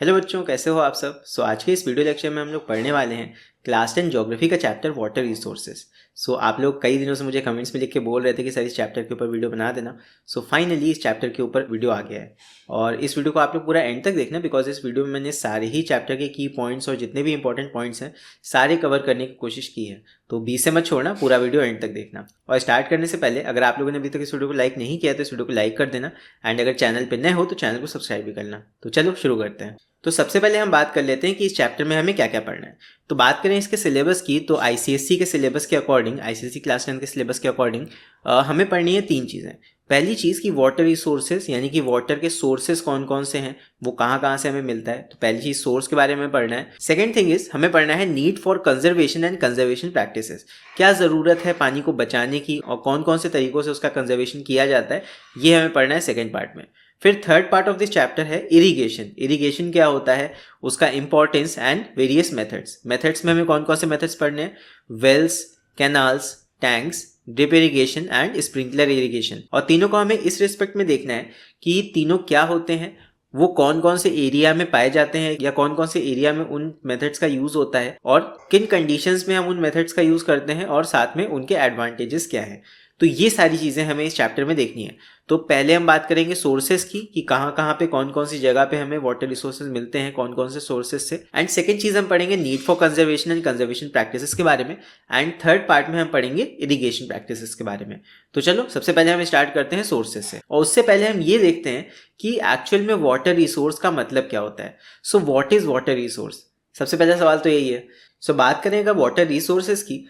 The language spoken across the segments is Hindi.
हेलो बच्चों, कैसे हो आप सब। आज के इस वीडियो लेक्चर में हम लोग पढ़ने वाले हैं क्लास 10 ज्योग्राफी का चैप्टर वाटर रिसोर्सेज। आप लोग कई दिनों से मुझे कमेंट्स में लिख के बोल रहे थे कि सर इस चैप्टर के ऊपर वीडियो बना देना। फाइनली इस चैप्टर के ऊपर वीडियो आ गया है और इस वीडियो को आप लोग पूरा एंड तक देखना, बिकॉज इस वीडियो में मैंने सारे ही चैप्टर के की पॉइंट्स और जितने भी इंपॉर्टेंट पॉइंट्स हैं सारे कवर करने की कोशिश की है। तो बीच से मत छोड़ना, पूरा वीडियो एंड तक देखना। और स्टार्ट करने से पहले अगर आप लोगों ने अभी तक इस वीडियो को लाइक नहीं किया तो इस वीडियो को लाइक कर देना, एंड अगर चैनल पर नए हो तो चैनल को सब्सक्राइब भी करना। तो चलो शुरू करते हैं। तो सबसे पहले हम बात कर लेते हैं कि इस चैप्टर में हमें क्या क्या पढ़ना है। तो बात करें इसके सिलेबस की, तो आईसीएससी के सिलेबस के अकॉर्डिंग, आईसीएससी क्लास 10 के सिलेबस के अकॉर्डिंग हमें पढ़नी है 3 चीज़ें। पहली चीज़ कि वाटर रिसोर्सेज, यानी कि वाटर के सोर्सेज कौन कौन से हैं, वो कहाँ कहाँ से हमें मिलता है। तो पहली चीज़ सोर्स के बारे में पढ़ना है। सेकेंड थिंग इज हमें पढ़ना है need for conservation and conservation practices, क्या ज़रूरत है पानी को बचाने की और कौन कौन से तरीकों से उसका कंजर्वेशन किया जाता है, ये हमें पढ़ना है सेकेंड पार्ट में। फिर third part of this chapter है इरिगेशन। इरिगेशन क्या होता है, उसका importance and various methods. Methods में हमें कौन कौन से मेथड्स पढ़ने हैं, wells, canals, tanks, drip irrigation and sprinkler irrigation. और तीनों को हमें इस रिस्पेक्ट में देखना है कि तीनों क्या होते हैं, वो कौन कौन से एरिया में पाए जाते हैं या कौन कौन से एरिया में उन मेथड्स का यूज होता है और किन कंडीशंस में हम उन मेथड्स का यूज करते हैं और साथ में उनके एडवांटेजेस क्या हैं। तो ये सारी चीज़ें हमें इस चैप्टर में देखनी है। तो पहले हम बात करेंगे सोर्सेज की कि कहाँ कहाँ पे कौन कौन सी जगह पे हमें वाटर रिसोर्सेज मिलते हैं, कौन कौन से सोर्सेज से। एंड सेकंड चीज़ हम पढ़ेंगे need for conservation and conservation practices के बारे में। एंड थर्ड पार्ट में हम पढ़ेंगे इरिगेशन प्रैक्टिसेस के बारे में। तो चलो सबसे पहले हम स्टार्ट करते हैं सोर्सेज से, और उससे पहले हम ये देखते हैं कि एक्चुअल में वाटर रिसोर्स का मतलब क्या होता है। व्हाट इज वाटर रिसोर्स, सबसे पहला सवाल तो यही है। बात करें अगर वाटर रिसोर्सेज की,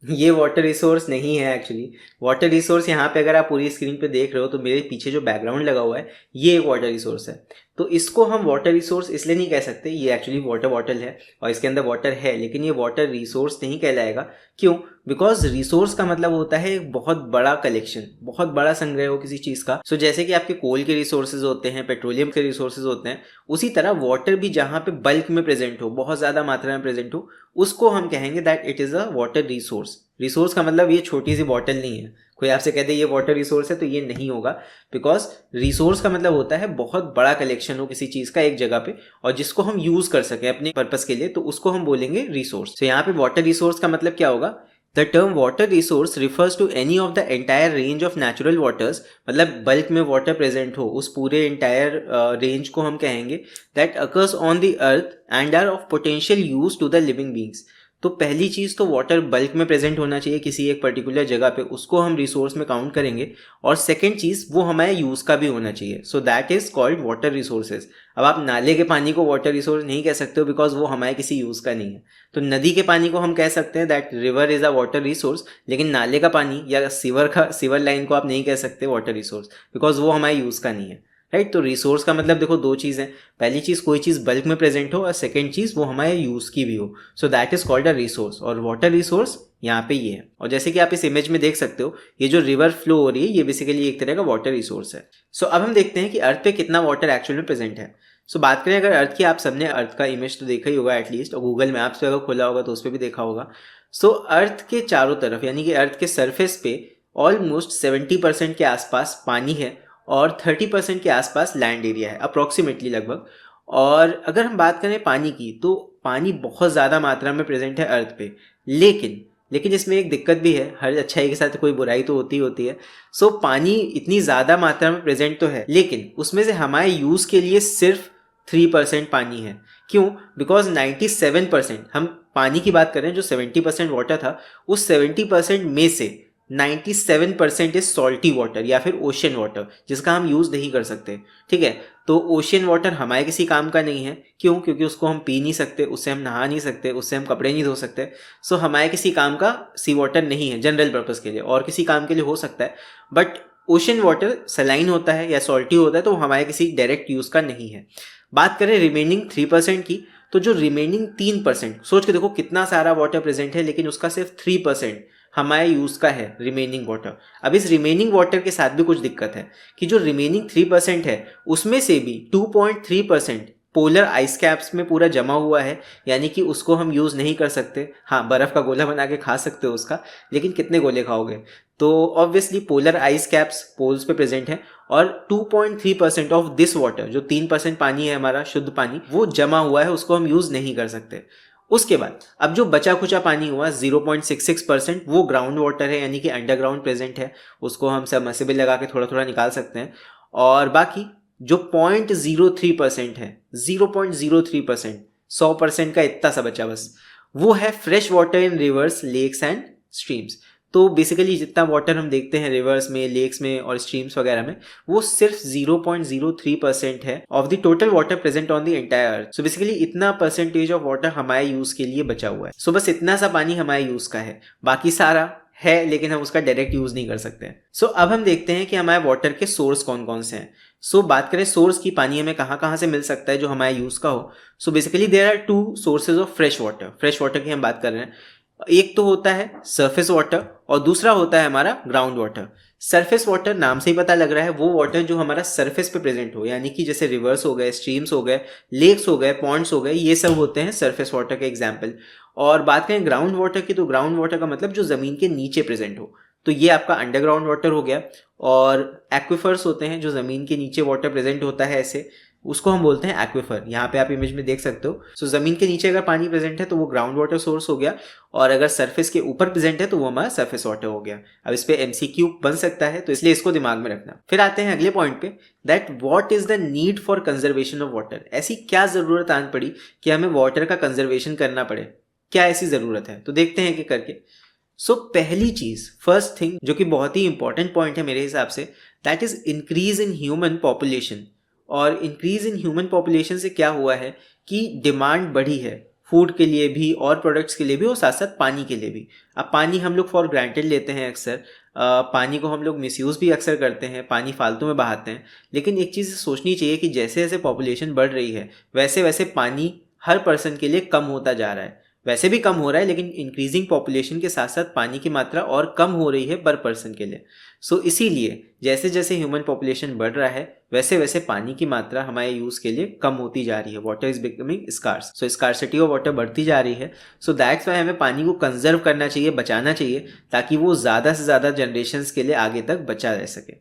ये वाटर रिसोर्स नहीं है एक्चुअली। वाटर रिसोर्स यहाँ पे अगर आप पूरी स्क्रीन पे देख रहे हो तो मेरे पीछे जो बैकग्राउंड लगा हुआ है ये एक वाटर रिसोर्स है। तो इसको हम वाटर रिसोर्स इसलिए नहीं कह सकते, ये एक्चुअली वाटर बॉटल है और इसके अंदर वाटर है, लेकिन ये वाटर रिसोर्स नहीं कहलाएगा। क्यों? बिकॉज रिसोर्स का मतलब होता है एक बहुत बड़ा कलेक्शन, बहुत बड़ा संग्रह हो किसी चीज़ का। जैसे कि आपके कोल के रिसोर्सेज होते हैं, पेट्रोलियम के रिसोर्सेज होते हैं, उसी तरह वाटर भी जहाँ पे बल्क में प्रेजेंट हो, बहुत ज़्यादा मात्रा में प्रेजेंट हो, उसको हम कहेंगे that it is a water resource. Resource का मतलब ये छोटी सी बॉटल नहीं है। कोई आपसे कहते ये वाटर रिसोर्स है तो ये नहीं होगा, बिकॉज रिसोर्स का मतलब होता है बहुत बड़ा कलेक्शन हो किसी चीज़ का एक जगह पे और जिसको हम यूज़ कर सकें अपने पर्पस के लिए, तो उसको हम बोलेंगे रिसोर्स। यहाँ पे वाटर रिसोर्स का मतलब क्या होगा, the term water resource refers to any of the entire range of natural waters, मतलब बल्क में वाटर प्रेजेंट हो उस पूरे एंटायर रेंज को हम कहेंगे that occurs on the earth and are of potential use to the living beings. तो पहली चीज़ तो वाटर बल्क में प्रेजेंट होना चाहिए किसी एक पर्टिकुलर जगह पे, उसको हम रिसोर्स में काउंट करेंगे। और सेकंड चीज़ वो हमारे यूज़ का भी होना चाहिए, that is called water resources. अब आप नाले के पानी को वाटर रिसोर्स नहीं कह सकते हो बिकॉज वो हमारे किसी यूज़ का नहीं है। तो नदी के पानी को हम कह सकते हैं that river is a water resource, लेकिन नाले का पानी या सीवर लाइन को आप नहीं कह सकते वाटर रिसोर्स बिकॉज वो हमारे यूज़ का नहीं है। राइट? तो रिसोर्स का मतलब देखो दो चीज़ है, पहली चीज़ कोई चीज़ बल्क में प्रेजेंट हो और सेकंड चीज़ वो हमारे यूज़ की भी हो। That is called a resource, और वाटर रिसोर्स यहाँ पे ये है। और जैसे कि आप इस इमेज में देख सकते हो, ये जो रिवर फ्लो हो रही है ये बेसिकली एक तरह का वाटर रिसोर्स है। अब हम देखते हैं कि अर्थ पे कितना वाटर एक्चुअल में प्रेजेंट है। बात करें अगर अर्थ की, आप सबने अर्थ का इमेज तो देखा ही होगा एटलीस्ट, और गूगल मैप्स पे अगर खोला होगा तो उस पर भी देखा होगा। अर्थ के चारों तरफ, यानी कि अर्थ के सरफेस पे ऑलमोस्ट 70% के आसपास पानी है और 30% के आसपास लैंड एरिया है, अप्रॉक्सीमेटली लगभग। और अगर हम बात करें पानी की, तो पानी बहुत ज़्यादा मात्रा में प्रेजेंट है अर्थ पे, लेकिन इसमें एक दिक्कत भी है, हर अच्छाई के साथ कोई बुराई तो होती है। पानी इतनी ज़्यादा मात्रा में प्रेजेंट तो है, लेकिन उसमें से हमारे यूज़ के लिए सिर्फ 3% पानी है। क्यों? बिकॉज 97%, हम पानी की बात करें जो 70% वाटर था, उस 70% में से 97% इज सॉल्टी वाटर या फिर ओशन वाटर, जिसका हम यूज़ नहीं कर सकते। ठीक है? तो ओशन वाटर हमारे किसी काम का नहीं है। क्यों? क्योंकि उसको हम पी नहीं सकते, उससे हम नहा नहीं सकते, उससे हम कपड़े नहीं धो सकते। हमारे किसी काम का सी वाटर नहीं है जनरल पर्पज़ के लिए, और किसी काम के लिए हो सकता है, बट ओशन वाटर सलाइन होता है या सॉल्टी होता है, तो हमारे किसी डायरेक्ट यूज़ का नहीं है। बात करें रिमेनिंग 3% की, तो जो रिमेनिंग 3%, सोच के देखो कितना सारा वाटर प्रेजेंट है, लेकिन उसका सिर्फ 3% हमारे यूज़ का है रिमेनिंग वाटर। अब इस रिमेनिंग वाटर के साथ भी कुछ दिक्कत है कि जो रिमेनिंग 3% है उसमें से भी 2.3% पोलर आइस कैप्स में पूरा जमा हुआ है, यानी कि उसको हम यूज़ नहीं कर सकते। हाँ, बर्फ़ का गोला बना के खा सकते हो उसका, लेकिन कितने गोले खाओगे? तो obviously polar ice caps poles पे प्रेजेंट है और 2.3% ऑफ दिस वाटर, जो 3% पानी है हमारा शुद्ध पानी, वो जमा हुआ है, उसको हम यूज नहीं कर सकते। उसके बाद अब जो बचा खुचा पानी हुआ 0.66%, वो ग्राउंड वाटर है, यानी कि अंडरग्राउंड प्रेजेंट है, उसको हम सबमर्सिबल लगा के थोड़ा थोड़ा निकाल सकते हैं। और बाकी जो 0.03% है, 0.03%, 100% का इतना सा बचा बस, वो है fresh water in rivers, lakes and streams. तो बेसिकली जितना वाटर हम देखते हैं रिवर्स में, लेक्स में और स्ट्रीम्स वगैरह में, वो सिर्फ 0.03% है of the total water present on the entire earth. So basically इतना परसेंटेज ऑफ वाटर हमारे यूज के लिए बचा हुआ है। सो बस इतना सा पानी हमारे यूज का है, बाकी सारा है लेकिन हम उसका डायरेक्ट यूज नहीं कर सकते हैं। सो अब हम देखते हैं कि हमारे वाटर के सोर्स कौन कौन से हैं। सो बात करें सोर्स की, पानी हमें कहाँ कहाँ से मिल सकता है जो हमारे यूज का हो। So basically there are two sources of fresh water. Fresh water की हम बात कर रहे हैं। एक तो होता है सरफेस वाटर और दूसरा होता है हमारा ग्राउंड वाटर। सरफेस वाटर नाम से ही पता लग रहा है, वो वाटर जो हमारा सरफेस पे प्रेजेंट हो, यानी कि जैसे रिवर्स हो गए, स्ट्रीम्स हो गए, लेक्स हो गए, पॉन्ड्स हो गए, ये सब होते हैं सरफेस वाटर के एग्जाम्पल। और बात करें ग्राउंड वाटर की, तो ग्राउंड वाटर का मतलब जो जमीन के नीचे प्रेजेंट हो, तो ये आपका अंडरग्राउंड वाटर हो गया। और एक्विफर्स होते हैं, जो जमीन के नीचे वाटर प्रेजेंट होता है ऐसे, उसको हम बोलते हैं एक्विफर। यहाँ पे आप इमेज में देख सकते हो। सो जमीन के नीचे अगर पानी प्रेजेंट है तो वो ग्राउंड वाटर सोर्स हो गया, और अगर सरफेस के ऊपर प्रेजेंट है तो वो हमारा सरफेस वाटर हो गया। अब इस पे एमसीक्यू बन सकता है, तो इसलिए इसको दिमाग में रखना। फिर आते हैं अगले पॉइंट पे, that what is the need for conservation of water. ऐसी क्या जरूरत आन पड़ी कि हमें वाटर का कंजर्वेशन करना पड़े, क्या ऐसी जरूरत है? तो देखते हैं कि करके। सो पहली चीज, फर्स्ट थिंग, जो कि बहुत ही इंपॉर्टेंट पॉइंट है मेरे हिसाब से, that is increase in human population. और इंक्रीज इन ह्यूमन पॉपुलेशन से क्या हुआ है कि डिमांड बढ़ी है फूड के लिए भी और प्रोडक्ट्स के लिए भी, और साथ साथ पानी के लिए भी। अब पानी हम लोग फॉर ग्रांटेड लेते हैं अक्सर, पानी को हम लोग मिसयूज़ भी अक्सर करते हैं, पानी फालतू में बहाते हैं। लेकिन एक चीज़ सोचनी चाहिए कि जैसे जैसे पॉपुलेशन बढ़ रही है वैसे वैसे पानी हर पर्सन के लिए कम होता जा रहा है। वैसे भी कम हो रहा है, लेकिन इंक्रीजिंग पॉपुलेशन के साथ साथ पानी की मात्रा और कम हो रही है पर पर्सन के लिए। सो इसीलिए जैसे जैसे ह्यूमन पॉपुलेशन बढ़ रहा है वैसे वैसे पानी की मात्रा हमारे यूज़ के लिए कम होती जा रही है। Water is becoming scarce, so scarcity of water बढ़ती जा रही है। सो दैट्स वाई हमें पानी को कंजर्व करना चाहिए, बचाना चाहिए, ताकि वो ज़्यादा से ज़्यादा जनरेशन्स के लिए आगे तक बचा रह सके।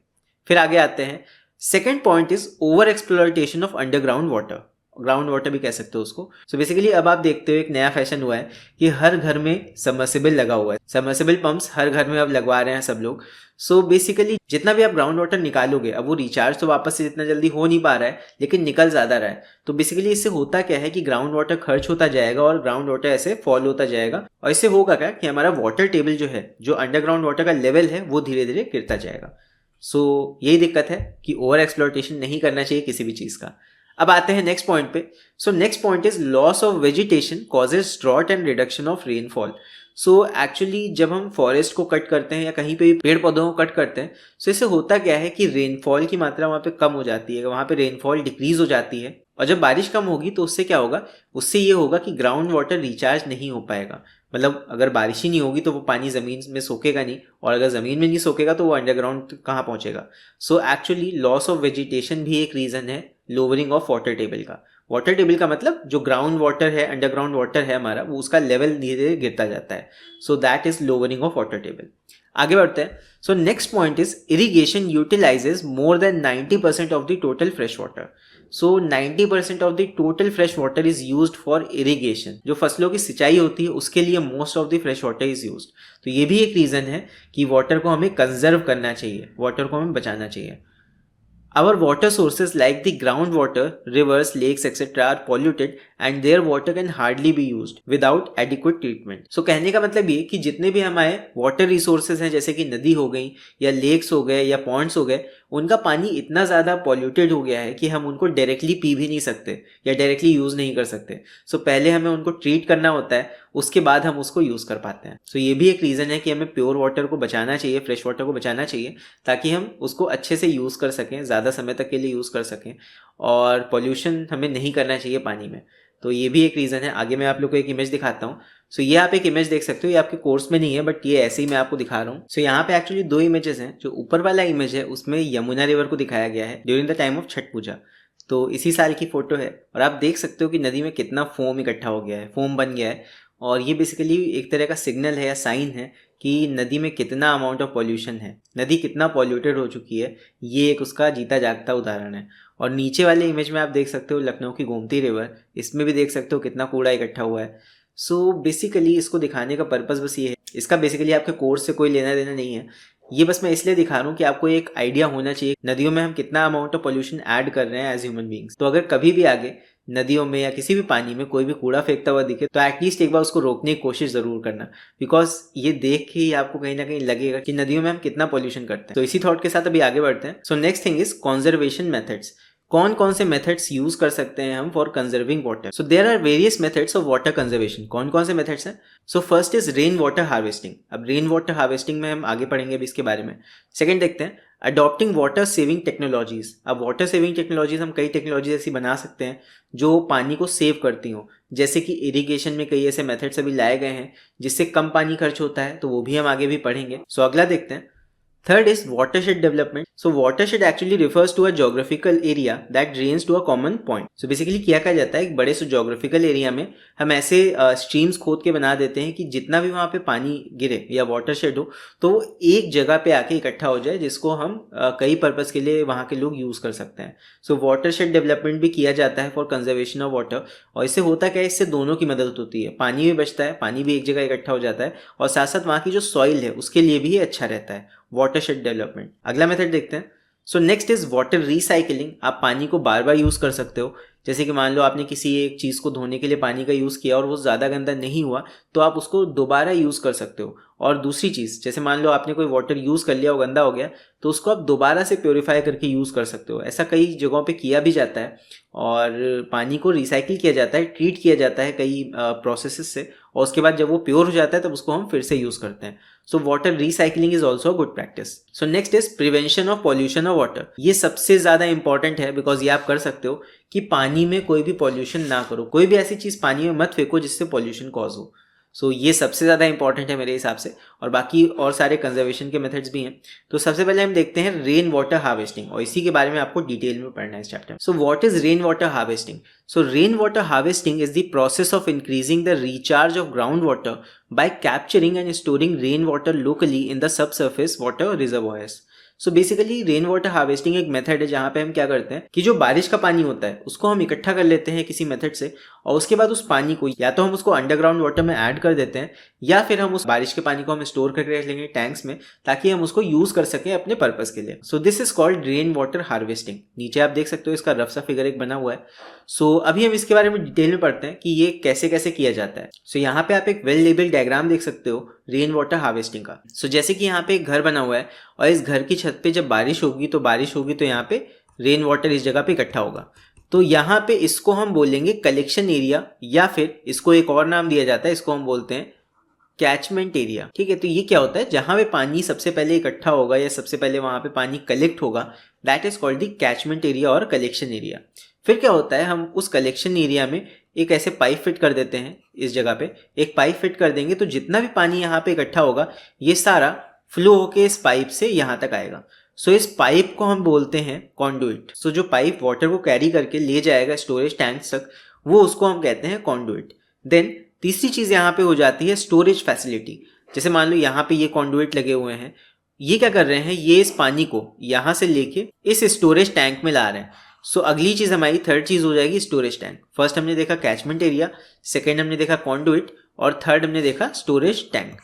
फिर आगे आते हैं, second point is over exploitation of underground water. Ground water भी कह सकते हो उसको। सो बेसिकली अब आप देखते हो एक नया फैशन हुआ है कि हर घर में सबमर्सिबल लगा हुआ है। सबमर्सिबल पंप्स हर घर में अब लगवा रहे हैं सब लोग। सो बेसिकली जितना भी आप ग्राउंड वाटर निकालोगे, अब वो रिचार्ज तो वापस से जितना जल्दी हो नहीं पा रहा है, लेकिन निकल ज़्यादा रहा है। तो बेसिकली इससे होता क्या है कि ग्राउंड वाटर खर्च होता जाएगा और ग्राउंड वाटर ऐसे फॉल होता जाएगा। और इससे होगा क्या कि हमारा वाटर टेबल जो है, जो अंडरग्राउंड वाटर का लेवल है, वो धीरे धीरे गिरता जाएगा। सो यही दिक्कत है कि ओवर एक्सप्लॉयटेशन नहीं करना चाहिए किसी भी चीज़ का। अब आते हैं नेक्स्ट पॉइंट पे। So next point is loss of vegetation causes drought and reduction of rainfall. So actually जब हम फॉरेस्ट को कट करते हैं या कहीं पे भी पेड़ पौधों को कट करते हैं, सो इससे होता क्या है कि रेनफॉल की मात्रा वहाँ पे कम हो जाती है, वहाँ पे रेनफॉल डिक्रीज हो जाती है। और जब बारिश कम होगी तो उससे क्या होगा, उससे ये होगा कि ग्राउंड वाटर रिचार्ज नहीं हो पाएगा। मतलब अगर बारिश ही नहीं होगी तो वो पानी ज़मीन में सोखेगा नहीं, और अगर ज़मीन में नहीं सोखेगा तो वो अंडरग्राउंड कहाँ पहुँचेगा। So actually loss of vegetation भी एक रीज़न है लोअरिंग ऑफ वाटर टेबल का। वाटर टेबल का मतलब जो ग्राउंड वाटर है, अंडरग्राउंड वाटर है हमारा, वो उसका लेवल धीरे धीरे गिरता जाता है। So that is lowering of water table. आगे बढ़ते हैं। So next point is irrigation utilises more than 90% of the total fresh water. So 90% of the total fresh water is used for irrigation. जो फसलों की सिंचाई होती है उसके लिए most of the fresh water is used. तो ये भी एक रीज़न है कि वाटर को हमें कंजर्व करना चाहिए, वाटर को हमें बचाना चाहिए। Our water sources like the groundwater, rivers, lakes, etc. are polluted and their water can hardly be used without adequate treatment. So कहने का मतलब ये कि जितने भी हमारे वाटर रिसोर्सेज हैं, जैसे कि नदी हो गई या लेक्स हो गए या पॉन्ड्स हो गए, उनका पानी इतना ज़्यादा पॉल्यूटेड हो गया है कि हम उनको डायरेक्टली पी भी नहीं सकते या डायरेक्टली यूज़ नहीं कर सकते। सो पहले हमें उनको ट्रीट करना होता है, उसके बाद हम उसको यूज़ कर पाते हैं। सो ये भी एक रीज़न है कि हमें प्योर वाटर को बचाना चाहिए, फ्रेश वाटर को बचाना चाहिए, ताकि हम उसको अच्छे से यूज़ कर सकें, ज़्यादा समय तक के लिए यूज़ कर सकें, और पॉल्यूशन हमें नहीं करना चाहिए पानी में। तो ये भी एक रीज़न है। आगे मैं आप लोग को एक इमेज दिखाता हूँ। सो ये आप एक इमेज देख सकते हो, ये आपके कोर्स में नहीं है बट ये ऐसे ही मैं आपको दिखा रहा हूँ। सो यहाँ पे एक्चुअली दो इमेजेस हैं। जो ऊपर वाला इमेज है उसमें यमुना रिवर को दिखाया गया है during the time of Chhath Puja. तो इसी साल की फोटो है, और आप देख सकते हो कि नदी में कितना फोम इकट्ठा हो गया है, फोम बन गया है। और ये बेसिकली एक तरह का सिग्नल है या साइन है कि नदी में कितना अमाउंट ऑफ पॉल्यूशन है, नदी कितना पॉल्यूटेड हो चुकी है। ये एक उसका जीता जागता उदाहरण है। और नीचे वाले इमेज में आप देख सकते हो लखनऊ की गोमती रिवर, इसमें भी देख सकते हो कितना कूड़ा इकट्ठा हुआ है। सो बेसिकली इसको दिखाने का पर्पस बस ये है, इसका बेसिकली आपके कोर्स से कोई लेना देना नहीं है। ये बस मैं इसलिए दिखा रहा हूँ कि आपको एक आइडिया होना चाहिए नदियों में हम कितना अमाउंट ऑफ पॉल्यूशन ऐड कर रहे हैं एज ह्यूमन बींग्स। तो अगर कभी भी आगे नदियों में या किसी भी पानी में कोई भी कूड़ा फेंकता हुआ दिखे तो एटलीस्ट एक बार उसको रोकने की कोशिश जरूर करना, बिकॉज ये देख के ही आपको कहीं ना कहीं लगेगा कि नदियों में हम कितना पॉल्यूशन करते हैं। तो इसी थॉट के साथ अभी आगे बढ़ते हैं। So next thing is conservation methods. कौन कौन से मेथड्स यूज कर सकते हैं हम for conserving water. So there are various methods of water conservation. कौन कौन से मेथड्स हैं? So first is rain water harvesting. अब रेन वाटर हार्वेस्टिंग में हम आगे पढ़ेंगे अभी इसके बारे में। सेकंड देखते हैं अडॉप्टिंग वाटर सेविंग टेक्नोलॉजीज। अब वाटर सेविंग टेक्नोलॉजीज हम कई टेक्नोलॉजीज ऐसी बना सकते हैं जो पानी को सेव करती हो, जैसे कि इरिगेशन में कई ऐसे मेथड्स अभी लाए गए हैं जिससे कम पानी खर्च होता है, तो वो भी हम आगे भी पढ़ेंगे। सो अगला देखते हैं। Third is watershed development. So watershed actually refers to a geographical area that drains to a common point. So basically क्या जाता है, एक बड़े से geographical area में हम ऐसे streams खोद के बना देते हैं कि जितना भी वहाँ पे पानी गिरे या watershed हो तो वो एक जगह पे आके इकट्ठा हो जाए, जिसको हम कई पर्पस के लिए वहाँ के लोग यूज कर सकते हैं। सो watershed development भी किया जाता है for conservation of water। और इससे होता क्या है, इससे दोनों की मदद होती है, पानी भी बचता है, पानी भी एक जगह इकट्ठा हो जाता है, और साथ साथ वहाँ की जो सॉइल है उसके लिए भी ये अच्छा रहता है, वाटरशेड डेवलपमेंट। अगला मेथड देखते हैं। So next is water recycling. आप पानी को बार बार यूज कर सकते हो, जैसे कि मान लो आपने किसी एक चीज को धोने के लिए पानी का यूज किया और वो ज्यादा गंदा नहीं हुआ तो आप उसको दोबारा यूज कर सकते हो। और दूसरी चीज, जैसे मान लो आपने कोई वाटर यूज कर लिया, वो गंदा हो गया, तो उसको आप दोबारा से प्योरीफाई करके यूज कर सकते हो। ऐसा कई जगहों पे किया भी जाता है और पानी को रिसाइकिल किया जाता है, ट्रीट किया जाता है कई प्रोसेसेस से, और उसके बाद जब वो प्योर हो जाता है तब उसको हम फिर से यूज करते हैं। So water recycling is also a good practice. So next is prevention of pollution of water. ये सबसे ज्यादा इंपॉर्टेंट है, बिकॉज ये आप कर सकते हो कि पानी में कोई भी पॉल्यूशन ना करो, कोई भी ऐसी चीज पानी में मत फेंको जिससे पॉल्यूशन कॉज हो। सो ये सबसे ज़्यादा इंपॉर्टेंट है मेरे हिसाब से, और बाकी और सारे कंजर्वेशन के मेथड्स भी हैं। तो सबसे पहले हम देखते हैं रेन वाटर हार्वेस्टिंग, और इसी के बारे में आपको डिटेल में पढ़ना है इस चैप्टर में। So what is rain water harvesting? So rain water harvesting is the process of increasing the recharge of ground water by capturing and storing rainwater locally in the subsurface water reservoirs. So basically rain water harvesting एक मेथड है जहाँ पे हम क्या करते हैं कि जो बारिश का पानी होता है उसको हम इकट्ठा कर लेते हैं किसी मेथड से, और उसके बाद उस पानी को या तो हम उसको अंडरग्राउंड वाटर में ऐड कर देते हैं, या फिर हम उस बारिश के पानी को हम स्टोर करके रख लेंगे टैंक्स में, ताकि हम उसको यूज कर सकें अपने पर्पस के लिए। So this is called rain water harvesting. नीचे आप देख सकते हो इसका रफ सा फिगर एक बना हुआ है। सो अभी हम इसके बारे में डिटेल में पढ़ते हैं कि ये कैसे कैसे किया जाता है। सो यहाँ पे आप एक वेल लेबल्ड डायग्राम देख सकते हो रेन वाटर हार्वेस्टिंग का। सो जैसे कि यहाँ पे एक घर बना हुआ है, और इस घर की छत पे जब बारिश होगी तो यहाँ पे रेन वाटर इस जगह पे इकट्ठा होगा। तो यहाँ पे इसको हम बोलेंगे कलेक्शन एरिया, या फिर इसको एक और नाम दिया जाता है, इसको हम बोलते हैं कैचमेंट एरिया। ठीक है, तो ये क्या होता है, जहां पे पानी सबसे पहले इकट्ठा होगा या सबसे पहले वहां पे पानी कलेक्ट होगा, that is called the catchment area और कलेक्शन एरिया। फिर क्या होता है, हम उस कलेक्शन एरिया में एक ऐसे पाइप फिट कर देते हैं, इस जगह पे एक पाइप फिट कर देंगे, तो जितना भी पानी यहाँ पे इकट्ठा होगा ये सारा फ्लो होके इस पाइप से यहाँ तक आएगा। सो इस पाइप को हम बोलते हैं कॉन्डुइट। सो जो पाइप वाटर को कैरी करके ले जाएगा स्टोरेज टैंक तक, वो उसको हम कहते हैं कॉन्डुइट। देन तीसरी चीज यहाँ पे हो जाती है स्टोरेज फैसिलिटी। जैसे मान लो यहाँ पे ये कॉन्डुइट लगे हुए हैं, ये क्या कर रहे हैं, ये इस पानी को यहाँ से लेके इस स्टोरेज टैंक में ला रहे हैं। सो अगली चीज हमारी थर्ड चीज हो जाएगी स्टोरेज टैंक। फर्स्ट हमने देखा कैचमेंट एरिया, सेकेंड हमने देखा कॉन्डुइट, और थर्ड हमने देखा स्टोरेज टैंक।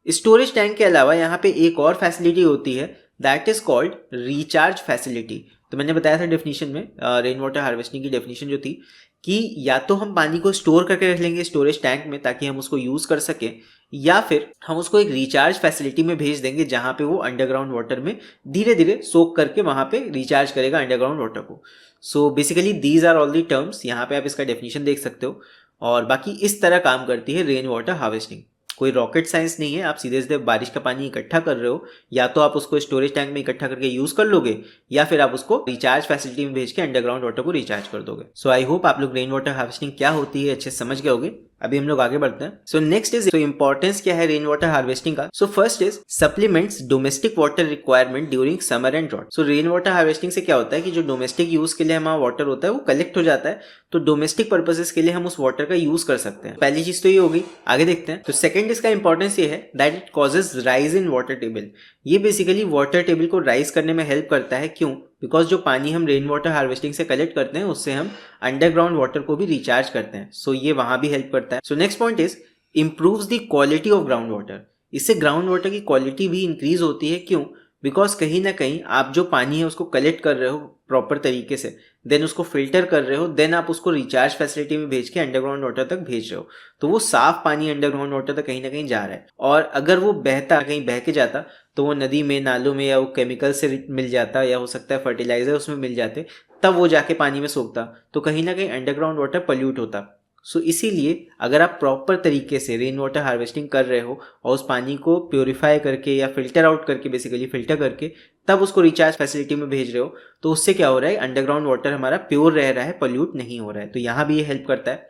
स्टोरेज टैंक के अलावा यहाँ पे एक और फैसिलिटी होती है, that is called recharge facility. तो मैंने बताया था डेफिनेशन में, रेन वाटर हार्वेस्टिंग की डेफिनेशन जो थी कि या तो हम पानी को स्टोर करके रख लेंगे स्टोरेज टैंक में ताकि हम उसको यूज कर सकें, या फिर हम उसको एक रिचार्ज फैसिलिटी में भेज देंगे जहां पे वो अंडरग्राउंड वाटर में धीरे धीरे सोक करके वहां पे रिचार्ज करेगा अंडरग्राउंड वाटर को। So basically these are all the terms, यहाँ पे आप इसका डेफिनेशन देख सकते हो। और बाकी इस तरह काम करती है रेन वाटर हार्वेस्टिंग। कोई रॉकेट साइंस नहीं है, आप सीधे सीधे बारिश का पानी इकट्ठा कर रहे हो, या तो आप उसको स्टोरेज टैंक में इकट्ठा करके यूज कर लोगे, या फिर आप उसको रिचार्ज फैसिलिटी में भेज के अंडरग्राउंड वाटर को रिचार्ज कर दोगे। सो आई होप आप लोग रेन वाटर हार्वेस्टिंग क्या होती है अच्छे समझ गए होगे। अभी हम लोग आगे बढ़ते हैं। सो नेक्स्ट इज इंपॉर्टेंस क्या है रेन वाटर हार्वेस्टिंग का। So first is supplements domestic water requirement during summer and drought. So rain water harvesting से क्या होता है कि जो डोमेस्टिक यूज के लिए हमारा वाटर होता है वो कलेक्ट हो जाता है, तो डोमेस्टिक पर्पसेस के लिए हम उस वाटर का यूज कर सकते हैं। पहली चीज तो ये होगी, आगे देखते हैं। तो सेकंड इसका इंपॉर्टेंस ये है that it causes rise in water table. ये बेसिकली वाटर टेबल को राइज करने में हेल्प करता है। क्यों? बिकॉज जो पानी हम रेन वाटर हार्वेस्टिंग से कलेक्ट करते हैं उससे हम अंडरग्राउंड वाटर को भी रिचार्ज करते हैं। सो ये वहां भी हेल्प करता है। सो next point is improves the quality of ground water. इससे ग्राउंड वाटर की क्वालिटी भी इंक्रीज होती है। क्यों? बिकॉज कहीं ना कहीं आप जो पानी है उसको कलेक्ट कर रहे हो प्रॉपर तरीके से, देन उसको फिल्टर कर रहे हो, देन आप उसको रिचार्ज फैसिलिटी में भेज के अंडरग्राउंड वाटर तक भेज रहे हो, तो वो साफ पानी अंडरग्राउंड वाटर तक कहीं ना कहीं जा रहा है। और अगर वो बहता कहीं बह के जाता तो वो नदी में, नालों में, या वो केमिकल से मिल जाता, या हो सकता है फर्टिलाइजर उसमें मिल जाते, तब वो जाके पानी में सोखता, तो कहीं ना कहीं अंडरग्राउंड वाटर पल्यूट होता। सो इसीलिए अगर आप प्रॉपर तरीके से रेन वाटर हार्वेस्टिंग कर रहे हो और उस पानी को प्योरीफाई करके या फिल्टर आउट करके, बेसिकली फिल्टर करके, तब उसको रिचार्ज फैसिलिटी में भेज रहे हो, तो उससे क्या हो रहा है, अंडरग्राउंड वाटर हमारा प्योर रह रहा है, पल्यूट नहीं हो रहा है। तो यहाँ भी ये हेल्प करता है।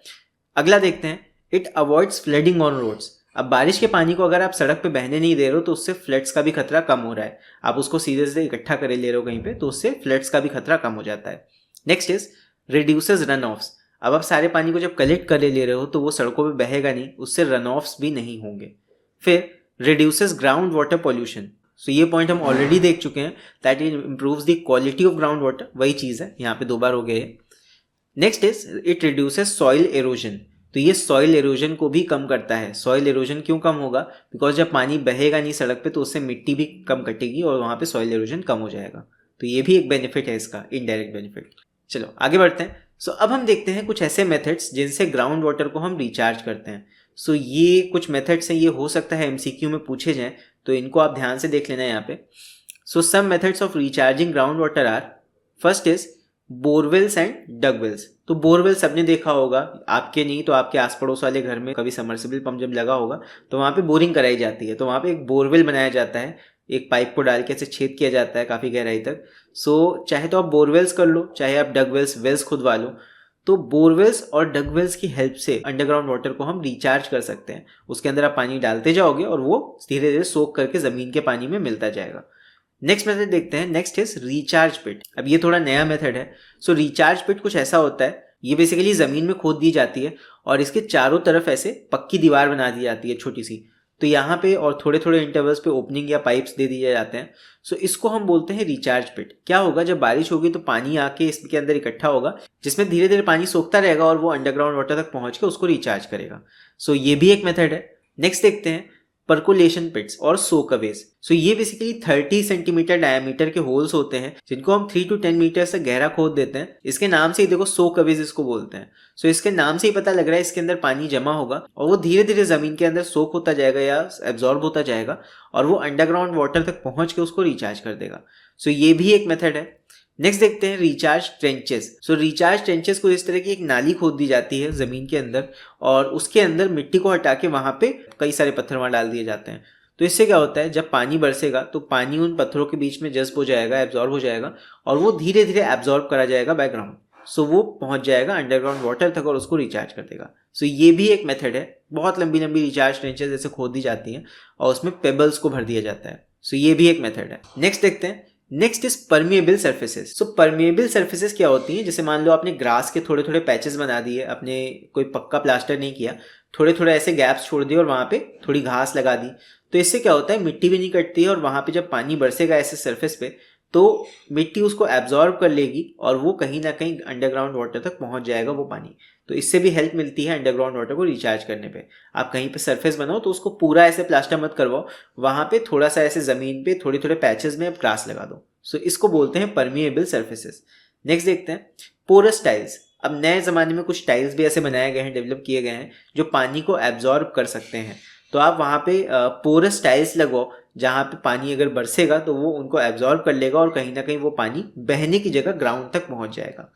अगला देखते हैं, it avoids flooding on roads. अब बारिश के पानी को अगर आप सड़क पे बहने नहीं दे रहे हो तो उससे फ्लड्स का भी खतरा कम हो रहा है। आप उसको सीधे सीधे इकट्ठा करे ले रहे हो कहीं पे, तो उससे फ्लड्स का भी खतरा कम हो जाता है। Next is reduces run offs. अब आप सारे पानी को जब कलेक्ट कर ले रहे हो तो वो सड़कों पे बहेगा नहीं, उससे रन ऑफ्स भी नहीं होंगे। फिर रिड्यूसेस ग्राउंड वाटर पॉल्यूशन। सो ये पॉइंट हम ऑलरेडी देख चुके हैं, that it improves the quality of ground water, वही चीज़ है, यहाँ पे 2 बार हो गए। Next is it reduces soil halogen. तो ये सॉइल एरोजन को भी कम करता है। सॉइल एरोजन क्यों कम होगा? बिकॉज जब पानी बहेगा नहीं सड़क पे तो उससे मिट्टी भी कम कटेगी और वहाँ पे सॉइल एरोजन कम हो जाएगा। तो ये भी एक बेनिफिट है इसका, इनडायरेक्ट बेनिफिट। चलो आगे बढ़ते हैं। सो अब हम देखते हैं कुछ ऐसे मेथड्स जिनसे ग्राउंड वाटर को हम रिचार्ज करते हैं। सो ये कुछ मेथड्स हैं, ये हो सकता है एमसीक्यू में पूछे जाएं, तो इनको आप ध्यान से देख लेना यहाँ पे। So some methods of recharging ground water are, first is borewells and dugwells. तो बोरवेल सबने देखा होगा, आपके नहीं तो आपके आस पड़ोस वाले घर में कभी सबमर्सिबल पंप जब लगा होगा तो वहाँ पे बोरिंग कराई जाती है, तो वहाँ पे एक बोरवेल बनाया जाता है, एक पाइप को डाल के ऐसे छेद किया जाता है काफ़ी गहराई तक। सो चाहे तो आप बोरवेल्स कर लो, चाहे आप डगवेल्स वेल्स खुदवा लो। तो बोरवेल्स और डगवेल्स की हेल्प से अंडरग्राउंड वाटर को हम रिचार्ज कर सकते हैं। उसके अंदर आप पानी डालते जाओगे और वो धीरे धीरे सोख करके ज़मीन के पानी में मिलता जाएगा। नेक्स्ट मेथड देखते हैं, नेक्स्ट इज रिचार्ज पिट। अब ये थोड़ा नया मेथड है। सो रिचार्ज पिट कुछ ऐसा होता है, ये बेसिकली ज़मीन में खोद दी जाती है और इसके चारों तरफ ऐसे पक्की दीवार बना दी जाती है छोटी सी। तो यहाँ पे और थोड़े थोड़े इंटरवल्स पे ओपनिंग या पाइप्स दे दिए जाते हैं। सो इसको हम बोलते हैं रिचार्ज पिट। क्या होगा, जब बारिश होगी तो पानी आके इसके अंदर इकट्ठा होगा, जिसमें धीरे धीरे पानी सोखता रहेगा और वो अंडरग्राउंड वाटर तक पहुंच के उसको रिचार्ज करेगा। सो ये भी एक मेथड है। नेक्स्ट देखते हैं परकोलेशन पिट्स और सोकअवेज। सो ये बेसिकली 30 सेंटीमीटर डायमीटर के होल्स होते हैं जिनको हम 3 to 10 मीटर से गहरा खोद देते हैं। इसके नाम से ही देखो, सोकअवेज इसको बोलते हैं। सो इसके नाम से ही पता लग रहा है इसके अंदर पानी जमा होगा और वो धीरे धीरे जमीन के अंदर सोक होता जाएगा या एब्जॉर्ब होता जाएगा और वो अंडरग्राउंड वाटर तक पहुंच के उसको रिचार्ज कर देगा। सो ये भी एक मेथड है। नेक्स्ट देखते हैं रिचार्ज ट्रेंचेस। सो रिचार्ज ट्रेंचेस को इस तरह की एक नाली खोद दी जाती है जमीन के अंदर और उसके अंदर मिट्टी को हटा के वहां पे कई सारे पत्थर वहां डाल दिए जाते हैं। तो इससे क्या होता है, जब पानी बरसेगा तो पानी उन पत्थरों के बीच में जज्ब हो जाएगा, एब्जॉर्ब हो जाएगा और वो धीरे धीरे एब्जॉर्ब करा जाएगा बैकग्राउंड। सो वो पहुंच जाएगा अंडरग्राउंड वाटर तक और उसको रिचार्ज कर देगा। सो ये भी एक मेथड है। बहुत लंबी लंबी रिचार्ज ट्रेंचेस जैसे खोद दी जाती हैं और उसमें पेबल्स को भर दिया जाता है। सो ये भी एक मेथड है। नेक्स्ट देखते हैं, next is permeable surfaces. So permeable surfaces क्या होती हैं, जैसे मान लो आपने ग्रास के थोड़े थोड़े पैचेस बना दिए, आपने कोई पक्का प्लास्टर नहीं किया, थोड़े थोड़े ऐसे गैप्स छोड़ दिए और वहाँ पे थोड़ी घास लगा दी। तो इससे क्या होता है, मिट्टी भी नहीं कटती है और वहाँ पे जब पानी बरसेगा ऐसे सरफेस पे तो मिट्टी उसको एब्जॉर्ब कर लेगी और वो कहीं ना कहीं अंडरग्राउंड वाटर तक पहुँच जाएगा वो पानी। तो इससे भी हेल्प मिलती है अंडरग्राउंड वाटर को रिचार्ज करने पे। आप कहीं पे सरफेस बनाओ तो उसको पूरा ऐसे प्लास्टर मत करवाओ, वहाँ पे थोड़ा सा ऐसे ज़मीन पे थोड़े थोड़े पैचेस में ग्रास लगा दो। सो इसको बोलते हैं परमिएबल सर्फेसेस। नेक्स्ट देखते हैं पोरस टाइल्स। अब नए ज़माने में कुछ टाइल्स भी ऐसे बनाए गए हैं, डेवलप किए गए हैं जो पानी को एब्जॉर्ब कर सकते हैं। तो आप वहाँ पे पोरस टाइल्स लगवाओ जहाँ पे पानी अगर बरसेगा तो वो उनको एब्जॉर्ब कर लेगा और कहीं ना कहीं वो पानी बहने की जगह ग्राउंड तक पहुँच जाएगा।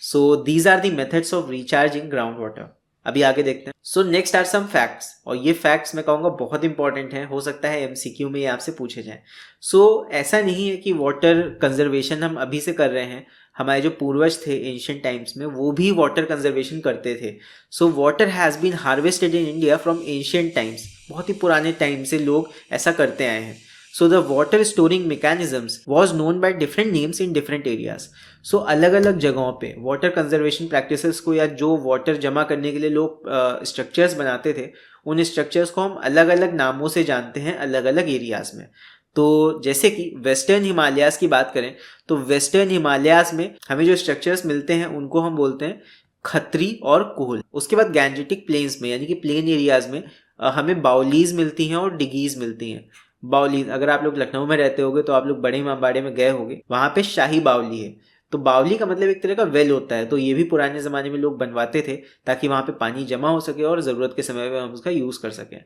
So these are the methods of recharging ground water. अभी आगे देखते हैं। So next are some facts, और ये फैक्ट्स मैं कहूँगा बहुत इंपॉर्टेंट हैं, हो सकता है एमसीक्यू में ये आपसे पूछे जाएं। सो ऐसा नहीं है कि वाटर कंजर्वेशन हम अभी से कर रहे हैं, हमारे जो पूर्वज थे एंशियंट टाइम्स में वो भी वाटर कंजर्वेशन करते थे। So water has been harvested in India from ancient times, बहुत ही पुराने टाइम से लोग ऐसा करते आए हैं। So the water storing mechanisms was known by different names in different areas. So अलग अलग जगहों पे वाटर कंजर्वेशन प्रैक्टिसेस को, या जो वाटर जमा करने के लिए लोग स्ट्रक्चर्स बनाते थे, उन स्ट्रक्चर्स को हम अलग अलग नामों से जानते हैं अलग अलग एरियाज में। तो जैसे कि वेस्टर्न हिमालयाज की बात करें तो वेस्टर्न हिमालयाज में हमें जो स्ट्रक्चर्स मिलते हैं उनको हम बोलते हैं खत्री और कोहल। उसके बाद गैंजेटिक प्लेन्स में यानी कि प्लेन एरियाज में हमें बाउलीज मिलती हैं और डिगीज मिलती हैं। बाउलीज, अगर आप लोग लखनऊ में रहते होगे तो आप लोग बड़े इमामबाड़े में गए होंगे, वहाँ पे शाही बावली है। तो बावली का मतलब एक तरह का वेल होता है, तो ये भी पुराने ज़माने में लोग बनवाते थे ताकि वहाँ पे पानी जमा हो सके और ज़रूरत के समय में हम उसका यूज़ कर सकें।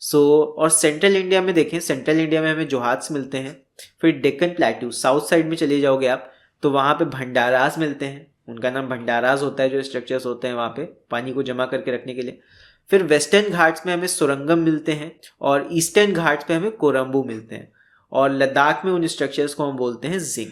और सेंट्रल इंडिया में देखें, सेंट्रल इंडिया में हमें जोहाट्स मिलते हैं। फिर डेक्कन प्लेट्यू, साउथ साइड में चले जाओगे आप तो वहाँ पे भंडारास मिलते हैं, उनका नाम भंडारास होता है, जो स्ट्रक्चर्स होते हैं वहाँ पे पानी को जमा करके रखने के लिए। फिर वेस्टर्न घाट्स में हमें सुरंगम मिलते हैं और ईस्टर्न घाट्स पे हमें कोरम्बू मिलते हैं, और लद्दाख में उन स्ट्रक्चर्स को हम बोलते हैं जिंग।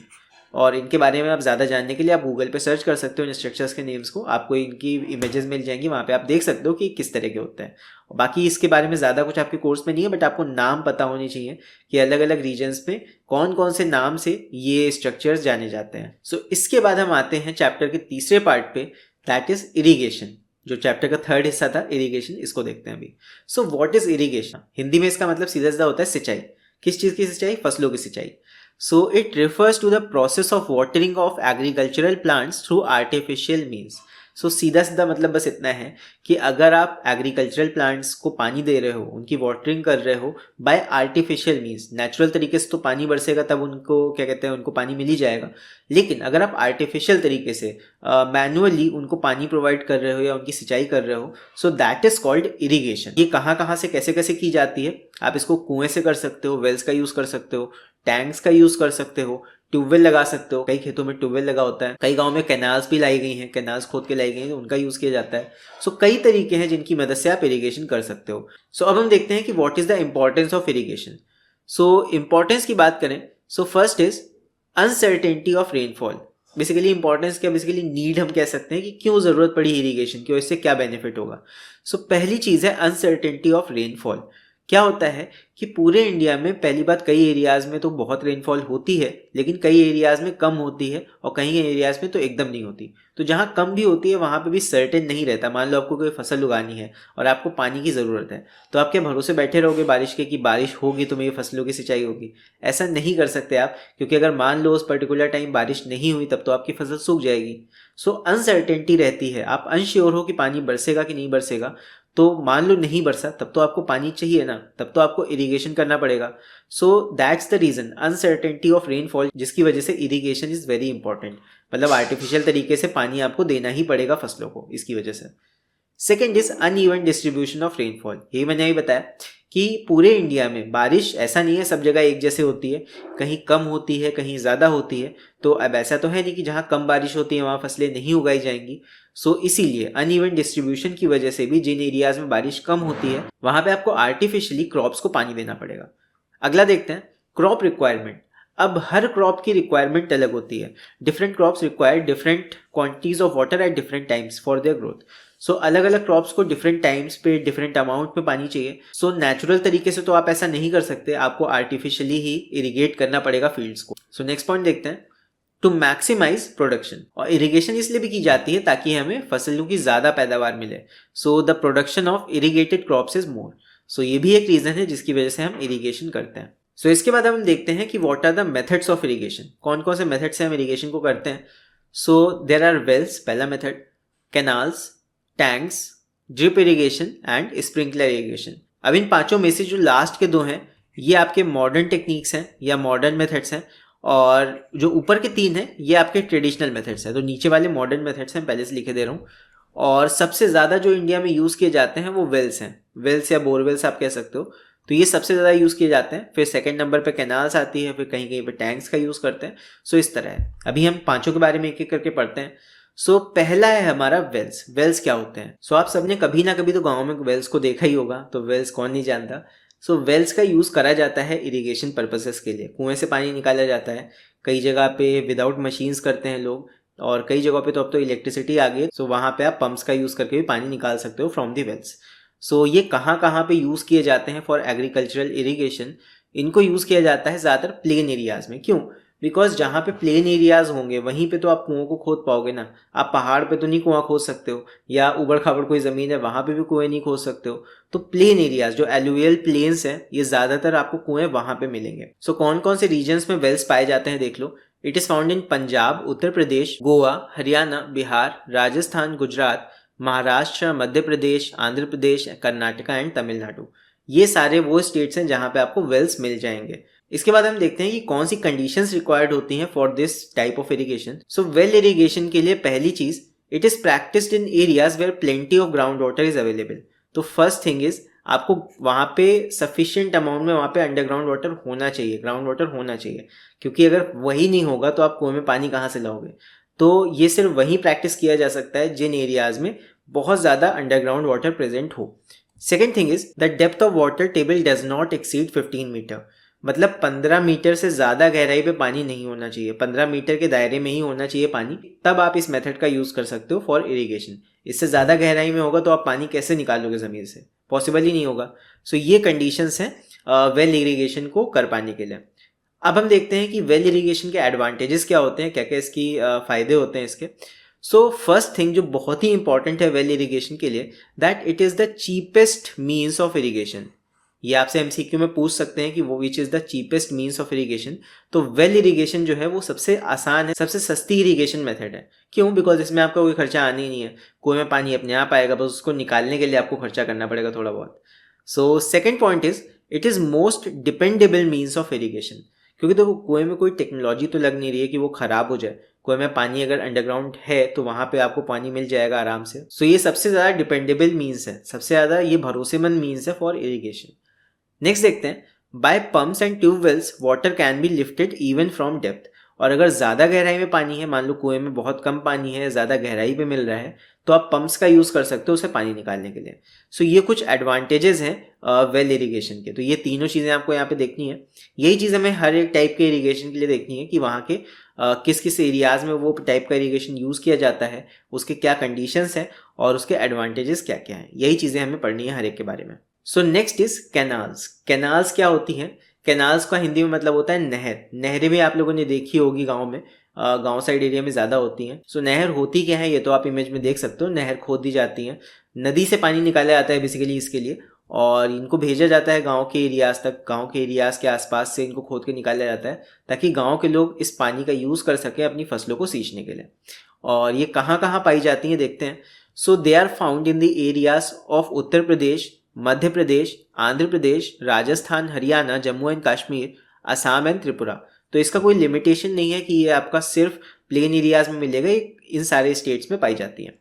और इनके बारे में आप ज़्यादा जानने के लिए आप गूगल पे सर्च कर सकते हो इन स्ट्रक्चर्स के नेम्स को, आपको इनकी इमेजेस मिल जाएंगी, वहाँ पे आप देख सकते हो कि किस तरह के होते हैं। बाकी इसके बारे में ज़्यादा कुछ आपके कोर्स में नहीं है, बट आपको नाम पता होने चाहिए कि अलग अलग रीजन्स में कौन कौन से नाम से ये स्ट्रक्चर्स जाने जाते हैं। सो इसके बाद हम आते हैं चैप्टर के तीसरे पार्ट पे, दैट इज इरीगेशन। जो चैप्टर का थर्ड हिस्सा था इरीगेशन, इसको देखते हैं अभी। So what is irrigation? Hindi में इसका मतलब सीधा सीधा होता है सिंचाई। किस चीज़ की सिंचाई? फसलों की सिंचाई। So it refers to the process of watering of agricultural plants through artificial means. So सीधा सीधा मतलब बस इतना है कि अगर आप एग्रीकल्चरल प्लांट्स को पानी दे रहे हो, उनकी वाटरिंग कर रहे हो बाय आर्टिफिशियल मीन्स, नेचुरल तरीके से तो पानी बरसेगा तब उनको क्या कहते हैं, उनको पानी मिल ही जाएगा। लेकिन अगर आप आर्टिफिशियल तरीके से मैनुअली उनको पानी प्रोवाइड कर रहे हो या उनकी सिंचाई कर रहे हो, so that is called irrigation. ये कहाँ कहाँ से कैसे कैसे की जाती है? आप इसको कुएं से कर सकते हो, वेल्स का यूज़ कर सकते हो, टैंक्स का यूज़ कर सकते हो, ट्यूबवेल लगा सकते हो, कई खेतों में ट्यूबवेल लगा होता है, कई गांव में कैनाल्स भी लाई गई हैं, कैनाल्स खोद के लाई गई हैं, उनका यूज़ किया जाता है। सो कई तरीके हैं जिनकी मदद से आप इरीगेशन कर सकते हो। सो अब हम देखते हैं कि what is the importance of irrigation. So importance की बात करें, सो first is uncertainty of rainfall. Basically importance क्या, बेसिकली नीड हम कह सकते हैं कि क्यों ज़रूरत पड़ी इरीगेशन की और इससे क्या बेनिफिट होगा। सो पहली चीज़ है अनसर्टेनिटी ऑफ रेनफॉल। क्या होता है कि पूरे इंडिया में पहली बात, कई एरियाज़ में तो बहुत रेनफॉल होती है, लेकिन कई एरियाज़ में कम होती है और कई एरियाज़ में तो एकदम नहीं होती। तो जहाँ कम भी होती है वहाँ पे भी सर्टेन नहीं रहता। मान लो आपको कोई फसल उगानी है और आपको पानी की ज़रूरत है, तो आप क्या भरोसे बैठे रहोगे बारिश के कि बारिश होगी तो मेरी फसलों की सिंचाई होगी? ऐसा नहीं कर सकते आप, क्योंकि अगर मान लो उस पर्टिकुलर टाइम बारिश नहीं हुई तब तो आपकी फसल सूख जाएगी। सो अनसर्टेनिटी रहती है, आप अनश्योर हो कि पानी बरसेगा कि नहीं बरसेगा। तो मान लो नहीं बरसा, तब तो आपको पानी चाहिए ना, तब तो आपको इरिगेशन करना पड़ेगा। So that's the reason, uncertainty of rainfall, जिसकी वजह से इरिगेशन इज़ वेरी इंपॉर्टेंट। मतलब आर्टिफिशियल तरीके से पानी आपको देना ही पड़ेगा फसलों को, इसकी वजह से। Second is uneven distribution of rainfall. यही मैंने अभी बताया कि पूरे इंडिया में बारिश ऐसा नहीं है सब जगह एक जैसे होती है, कहीं कम होती है, कहीं ज़्यादा होती है। तो अब ऐसा तो है नहीं कि जहाँ कम बारिश होती है वहाँ फसलें नहीं उगाई जाएंगी। सो इसीलिए अनइवन डिस्ट्रीब्यूशन की वजह से भी जिन एरियाज में बारिश कम होती है वहाँ पे आपको आर्टिफिशियली क्रॉप्स को पानी देना पड़ेगा। अगला देखते हैं क्रॉप रिक्वायरमेंट। अब हर क्रॉप की रिक्वायरमेंट अलग होती है। Different crops require different quantities of water at different times for their growth. So अलग अलग क्रॉप्स को डिफरेंट टाइम्स पे डिफरेंट अमाउंट में पानी चाहिए। सो नेचुरल तरीके से तो आप ऐसा नहीं कर सकते, आपको आर्टिफिशियली ही इरिगेट करना पड़ेगा फील्ड्स को। सो नेक्स्ट पॉइंट देखते हैं, टू मैक्सिमाइज प्रोडक्शन। और इरिगेशन इसलिए भी की जाती है ताकि हमें फसलों की ज़्यादा पैदावार मिले। So the production of irrigated crops is more. So ये भी एक रीज़न है जिसकी वजह से हम इरिगेशन करते हैं। सो इसके बाद हम देखते हैं कि what are the methods of irrigation, कौन कौन से मेथड से हम इरिगेशन को करते हैं। सो देयर आर वेल्स, पहला method, canals, tanks, drip irrigation and sprinkler irrigation. अब इन पांचों में से जो लास्ट के दो हैं ये आपके मॉडर्न टेक्निक्स हैं या मॉडर्न मेथड्स हैं, और जो ऊपर के तीन हैं ये आपके ट्रेडिशनल मेथड्स हैं। तो नीचे वाले मॉडर्न मेथड्स हैं, पहले से लिखे दे रहा हूँ। और सबसे ज़्यादा जो इंडिया में यूज़ किए जाते हैं वो वेल्स हैं, वेल्स या बोरवेल्स आप कह सकते हो। तो ये सबसे ज़्यादा यूज़ किए जाते हैं। फिर सेकंड नंबर पे कैनाल्स आती है, फिर कहीं कहीं पे टैंक्स का यूज़ करते हैं। सो इस तरह है। अभी हम पांचों के बारे में एक एक करके पढ़ते हैं। सो पहला है हमारा वेल्स। वेल्स क्या होते हैं? सो आप सबने कभी ना कभी तो गांव में वेल्स को देखा ही होगा, तो वेल्स कौन नहीं जानता। सो वेल्स का यूज़ करा जाता है इरिगेशन पर्पसेस के लिए, कुएं से पानी निकाला जाता है। कई जगह पे विदाउट मशीन्स करते हैं लोग, और कई जगहों पे तो अब तो इलेक्ट्रिसिटी आ गई है, सो वहाँ पे आप पंप्स का यूज़ करके भी पानी निकाल सकते हो फ्रॉम दी वेल्स। सो ये कहाँ कहाँ पे यूज़ किए जाते हैं फॉर एग्रीकल्चरल इरिगेशन? इनको यूज़ किया जाता है ज़्यादातर प्लेन एरियाज़ में। क्यों? बिकॉज जहाँ पे प्लेन एरियाज होंगे वहीं पे तो आप कुओं को खोद पाओगे ना। आप पहाड़ पे तो नहीं कुआं खोद सकते हो, या उबड़ खाबड़ कोई ज़मीन है वहाँ पे भी कुएं नहीं खोद सकते हो। तो प्लेन एरियाज जो एलुवियल प्लेन्स हैं, ये ज़्यादातर आपको कुएं वहाँ पे मिलेंगे। सो कौन कौन से रीजन्स में वेल्स पाए जाते हैं देख लो। It is found in Punjab, Uttar Pradesh, Goa, Haryana, Bihar, Rajasthan, Gujarat, Maharashtra, Madhya Pradesh, Andhra Pradesh, Karnataka and Tamil Nadu. ये सारे वो स्टेट्स हैं जहाँ पे आपको वेल्स मिल जाएंगे। इसके बाद हम देखते हैं कि कौन सी कंडीशंस रिक्वायर्ड होती हैं for this type of irrigation. So well irrigation के लिए पहली चीज, it is practised in areas where plenty of ground water is available. तो फर्स्ट थिंग इज, आपको वहाँ पे सफिशिएंट अमाउंट में वहाँ पे अंडरग्राउंड वाटर होना चाहिए, ग्राउंड वाटर होना चाहिए। क्योंकि अगर वही नहीं होगा तो आप कुएं में पानी कहाँ से लाओगे? तो ये सिर्फ वहीं प्रैक्टिस किया जा सकता है जिन एरियाज में बहुत ज़्यादा अंडरग्राउंड वाटर प्रेजेंट हो। Second thing is the depth of water table does not exceed 15 metre. मतलब 15 मीटर से ज़्यादा गहराई पे पानी नहीं होना चाहिए, 15 मीटर के दायरे में ही होना चाहिए पानी, तब आप इस मेथड का यूज़ कर सकते हो फॉर इरिगेशन। इससे ज़्यादा गहराई में होगा तो आप पानी कैसे निकालोगे ज़मीन से? पॉसिबल ही नहीं होगा। सो ये कंडीशंस हैं वेल इरिगेशन को कर पाने के लिए। अब हम देखते हैं कि वेल इरिगेशन के एडवांटेजेस क्या होते हैं, क्या क्या इसकी फ़ायदे होते हैं इसके। सो फर्स्ट थिंग जो बहुत ही इंपॉर्टेंट है वेल इरिगेशन के लिए, that it is the cheapest means of irrigation. ये आपसे एमसीक्यू में पूछ सकते हैं कि वो which is the cheapest means of irrigation. तो वेल इरिगेशन जो है वो सबसे आसान है, सबसे सस्ती इरिगेशन मेथड है। क्यों? बिकॉज इसमें आपका कोई खर्चा आना ही नहीं है, कुएं में पानी अपने आप आएगा, बस उसको निकालने के लिए आपको खर्चा करना पड़ेगा थोड़ा बहुत। So second point is, it is most dependable means of irrigation. क्योंकि देखो कुएं में कोई टेक्नोलॉजी तो लग नहीं रही है कि वो ख़राब हो जाए। कुएं में पानी अगर अंडरग्राउंड है तो वहाँ पे आपको पानी मिल जाएगा आराम से। सो ये सबसे ज़्यादा डिपेंडेबल मीन्स है, सबसे ज़्यादा ये भरोसेमंद मीन्स है फॉर इरिगेशन। नेक्स्ट देखते हैं, by pumps and tubewells water can be lifted even from depth. और अगर ज़्यादा गहराई में पानी है, मान लो कुएं में बहुत कम पानी है, ज़्यादा गहराई पे मिल रहा है, तो आप पंप्स का यूज़ कर सकते हो उसे पानी निकालने के लिए। सो ये कुछ एडवांटेजेस हैं वेल इरिगेशन के। तो ये तीनों चीज़ें आपको यहाँ पे देखनी है। यही चीज़ हमें हर एक टाइप के इरिगेशन के लिए देखनी है कि वहाँ के किस किस एरियाज़ में वो टाइप का इरिगेशन यूज़ किया जाता है, उसके क्या कंडीशंस हैं और उसके एडवांटेजेस क्या क्या हैं। यही चीज़ें हमें पढ़नी है हर एक के बारे में। सो नेक्स्ट इज कैनाल्स। कैनाल्स क्या होती हैं? कैनाल्स का हिंदी में मतलब होता है नहर। नहरें भी आप लोगों ने देखी होगी गांव में, गांव साइड एरिया में ज़्यादा होती हैं। सो नहर होती क्या है ये तो आप इमेज में देख सकते हो। नहर खोद दी जाती है, नदी से पानी निकाला जाता है बेसिकली इसके लिए, और इनको भेजा जाता है गांव के एरियाज़ तक। गांव के एरियाज़ के आसपास से इनको खोद के निकाला जाता है ताकि गांव के लोग इस पानी का यूज़ कर सकें अपनी फसलों को सींचने के लिए। और ये कहाँ कहाँ पाई जाती हैं देखते हैं। So they are found in the areas of Uttar Pradesh, Madhya Pradesh, Andhra Pradesh, Rajasthan, Haryana, Jammu and Kashmir, Assam and Tripura. तो इसका कोई लिमिटेशन नहीं है कि ये आपका सिर्फ प्लेन एरियाज में मिलेगा, ये इन सारे स्टेट्स में पाई जाती है।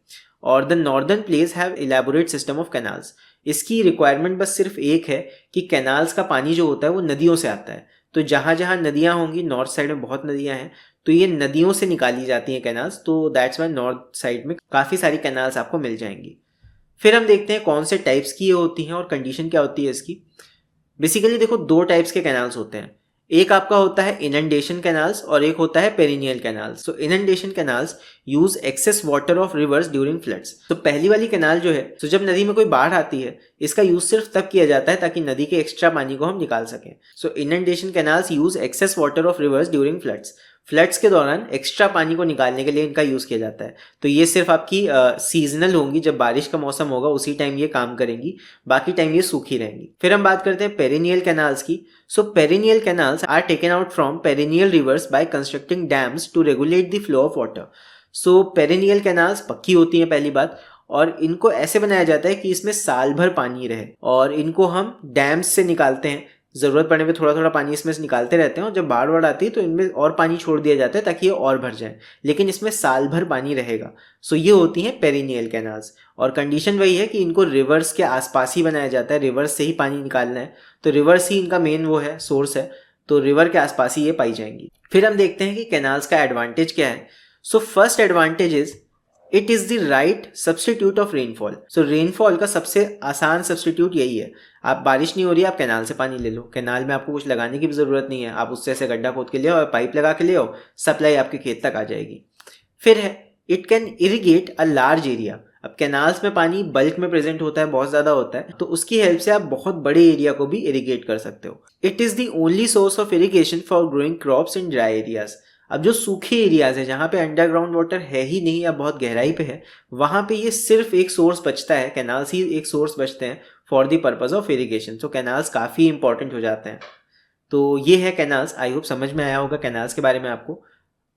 और the northern place have elaborate system of canals. इसकी रिक्वायरमेंट बस सिर्फ एक है कि कैनाल्स का पानी जो होता है वो नदियों से आता है। तो जहाँ जहाँ नदियाँ होंगी, नॉर्थ साइड में बहुत नदियाँ हैं, तो ये नदियों से निकाली जाती हैं कैनाल्स। तो दैट्स वाई नॉर्थ साइड में काफ़ी सारी कैनाल्स आपको मिल जाएंगी। फिर हम देखते हैं कौन से टाइप्स की ये होती हैं और कंडीशन क्या होती है इसकी। बेसिकली देखो दो टाइप्स के कैनाल्स होते हैं। एक आपका होता है इनंडेशन कैनाल्स और एक होता है perennial canals. So inundation canals use excess water of rivers during floods. तो पहली वाली कैनाल जो है, तो जब नदी में कोई बाढ़ आती है, इसका यूज सिर्फ तब किया जाता है ताकि नदी के एक्स्ट्रा पानी को हम निकाल सकें। So inundation canals use excess water of rivers during floods. Floods के दौरान एक्स्ट्रा पानी को निकालने के लिए इनका यूज़ किया जाता है। तो ये सिर्फ आपकी सीजनल होंगी, जब बारिश का मौसम होगा उसी टाइम ये काम करेंगी, बाकी टाइम ये सूखी रहेंगी। फिर हम बात करते हैं पेरिनियल कैनाल्स की। So perennial canals are taken out from perennial rivers by constructing dams to regulate the flow of water. So perennial canals पक्की होती हैं पहली बात, और इनको ऐसे बनाया जाता है कि इसमें साल भर पानी रहे, और इनको हम डैम्स से निकालते हैं। ज़रूरत पड़ने पे थोड़ा थोड़ा पानी इसमें से निकालते रहते हैं, और जब बाढ़ वाढ़ आती है तो इनमें और पानी छोड़ दिया जाता है ताकि ये और भर जाए, लेकिन इसमें साल भर पानी रहेगा। सो ये होती हैं पेरिनियल कैनाल्स। और कंडीशन वही है कि इनको रिवर्स के आसपास ही बनाया जाता है, रिवर्स से ही पानी निकालना है, तो रिवर्स ही इनका मेन वो है, सोर्स है, तो रिवर के आसपास ही ये पाई जाएंगी। फिर हम देखते हैं कि कैनाल्स का एडवांटेज क्या है। So first advantage is it is the right substitute of rainfall. So rainfall का सबसे आसान सब्सटीट्यूट यही है। आप बारिश नहीं हो रही है, आप कैनाल से पानी ले लो, कैनाल में आपको कुछ लगाने की भी ज़रूरत नहीं है, आप उससे ऐसे गड्ढा खोद के ले आओ, पाइप लगा के ले आओ, सप्लाई आपके खेत तक आ जाएगी। फिर है it can irrigate a large area. अब कैनाल्स में पानी बल्क में प्रेजेंट होता है, बहुत ज़्यादा होता है, तो उसकी हेल्प से आप बहुत बड़े एरिया को भी इरिगेट कर सकते हो। It is the only source of irrigation for growing crops in dry areas. अब जो सूखे एरियाज है जहाँ पे अंडरग्राउंड वाटर है ही नहीं या बहुत गहराई पे है, वहाँ पे ये सिर्फ एक सोर्स बचता है, कैनाल्स ही एक सोर्स बचते हैं for the purpose of irrigation. So canals काफ़ी इंपॉर्टेंट हो जाते हैं। तो ये है कैनाल्स। आई होप समझ में आया होगा कैनाल्स के बारे में आपको।